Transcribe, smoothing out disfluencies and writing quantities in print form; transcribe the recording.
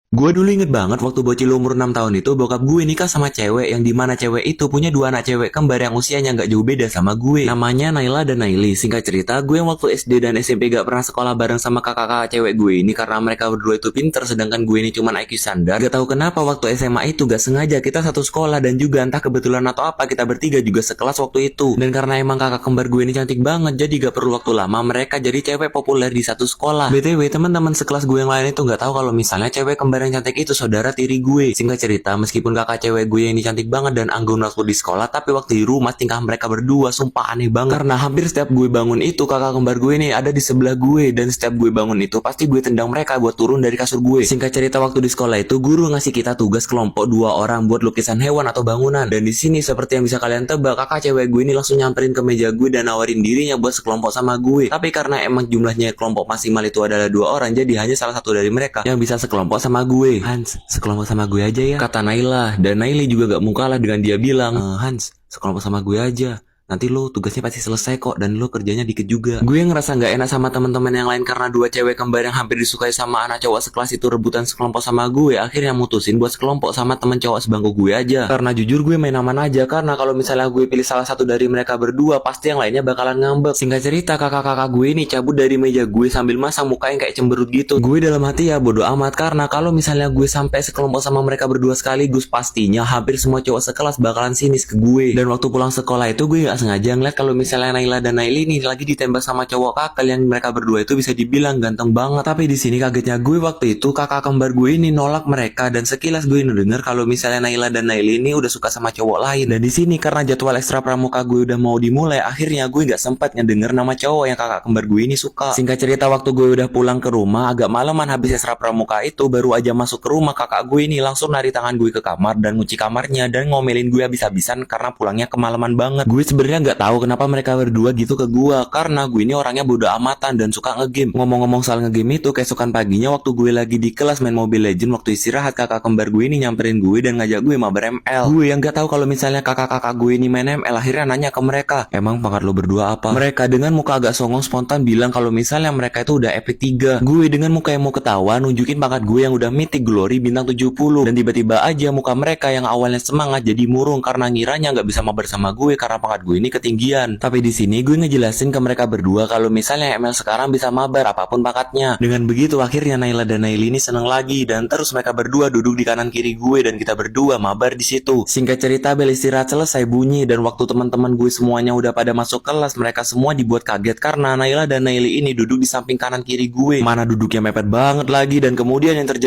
Gue dulu inget banget waktu bocil umur 6 tahun itu bokap gue nikah sama cewek yang dimana cewek itu punya dua anak cewek kembar yang usianya nggak jauh beda sama gue. Namanya Naila dan Naili. Singkat cerita, gue yang waktu SD dan SMP gak pernah sekolah bareng sama kakak-kakak cewek gue ini karena mereka berdua itu pinter sedangkan gue ini cuman IQ standar. Gak tahu kenapa waktu SMA itu gak sengaja kita satu sekolah dan juga entah kebetulan atau apa kita bertiga juga sekelas waktu itu. Dan karena emang kakak kembar gue ini cantik banget jadi gak perlu waktu lama mereka jadi cewek populer di satu sekolah. BTW teman-teman sekelas gue yang lain itu gak tahu kalau misalnya cewek kembar yang cantik itu saudara tiri gue. Singkat cerita, meskipun kakak cewek gue yang ini cantik banget dan anggun waktu di sekolah, tapi waktu di rumah tingkah mereka berdua sumpah aneh banget. Karena hampir setiap gue bangun itu kakak kembar gue ini ada di sebelah gue dan setiap gue bangun itu pasti gue tendang mereka buat turun dari kasur gue. Singkat cerita waktu di sekolah itu guru ngasih kita tugas kelompok dua orang buat lukisan hewan atau bangunan. Dan di sini seperti yang bisa kalian tebak, kakak cewek gue ini langsung nyamperin ke meja gue dan nawarin dirinya buat sekelompok sama gue. Tapi karena emang jumlahnya kelompok maksimal itu adalah dua orang, jadi hanya salah satu dari mereka yang bisa sekelompok sama gue. Hans, sekelompok sama gue aja ya, kata Naila. Dan Naili juga gak mau kalah dengan dia bilang, Hans, sekelompok sama gue aja. Nanti lo tugasnya pasti selesai kok dan lo kerjanya dikit juga. Gue ngerasa nggak enak sama teman-teman yang lain karena dua cewek kembar yang hampir disukai sama anak cowok sekelas itu rebutan sekelompok sama gue. Akhirnya mutusin buat sekelompok sama temen cowok sebangku gue aja. Karena jujur gue main aman aja karena kalau misalnya gue pilih salah satu dari mereka berdua pasti yang lainnya bakalan ngambek. Singkat cerita kakak-kakak gue ini cabut dari meja gue sambil masang muka yang kayak cemberut gitu. Gue dalam hati ya bodo amat karena kalau misalnya gue sampai sekelompok sama mereka berdua sekaligus pastinya hampir semua cowok sekelas bakalan sinis ke gue. Dan waktu pulang sekolah itu gue gak sengaja ngeliat kalau misalnya Naila dan Naili nih lagi ditembak sama cowok kakak yang mereka berdua itu bisa dibilang ganteng banget. Tapi di sini kagetnya gue waktu itu kakak kembar gue ini nolak mereka dan sekilas gue ngedenger kalau misalnya Naila dan Naili ini udah suka sama cowok lain. Dan di sini karena jadwal ekstra pramuka gue udah mau dimulai, akhirnya gue nggak sempat ngedenger nama cowok yang kakak kembar gue ini suka. Singkat cerita waktu gue udah pulang ke rumah agak malaman habis ekstra pramuka itu, baru aja masuk ke rumah kakak gue ini langsung narik tangan gue ke kamar dan ngunci kamarnya dan ngomelin gue habis-habisan karena pulangnya kemalaman banget. Gue sebenarnya nggak tahu kenapa mereka berdua gitu ke gua karena gue ini orangnya bodo amatan dan suka ngegame. Ngomong-ngomong soal ngegame itu, keesokan paginya waktu gue lagi di kelas main Mobile Legend waktu istirahat kakak kembar gue ini nyamperin gue dan ngajak gue mabar ML. Gue yang gak tahu kalau misalnya kakak-kakak gue ini main ML akhirnya nanya ke mereka, emang pangkat lo berdua apa? Mereka dengan muka agak songong spontan bilang kalau misalnya mereka itu udah epic 3. Gue dengan muka yang mau ketawa nunjukin pangkat gue yang udah mythic glory bintang 70 dan tiba-tiba aja muka mereka yang awalnya semangat jadi murung karena ngiranya nggak bisa mabar sama gue karena pangkat gue ini ketinggian. Tapi di sini gue ngejelasin ke mereka berdua kalau misalnya ML sekarang bisa mabar apapun pangkatnya. Dengan begitu akhirnya Naila dan Naili ini seneng lagi dan terus mereka berdua duduk di kanan kiri gue dan kita berdua mabar di situ. Singkat cerita bel istirahat selesai bunyi dan waktu teman-teman gue semuanya udah pada masuk kelas, mereka semua dibuat kaget karena Naila dan Naili ini duduk di samping kanan kiri gue. Mana duduknya mepet banget lagi dan kemudian yang terjadi